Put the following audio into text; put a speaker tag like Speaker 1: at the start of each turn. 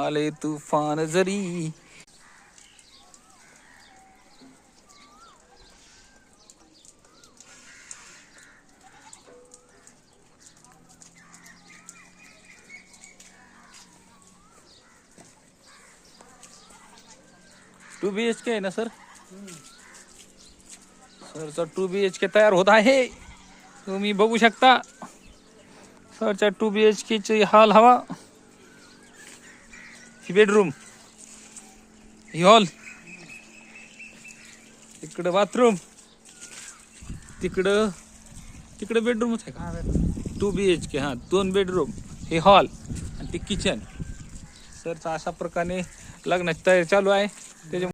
Speaker 1: आले तुफान जरी. 2 BHK आहे ना सर. सरचा 2 BHK तयार होत आहे. तुम्ही बघू शकता सरच्या 2 BHK ची हाल हवा. ही बेडरूम, ही हॉल, इकडं बाथरूम, तिकडं बेडरूमच आहे का. 2 BHK, हा 2 बेडरूम, हे हॉल आणि ते किचन. सरचा अशा प्रकारे लग्नाची तयारी चालू आहे. त्याच्या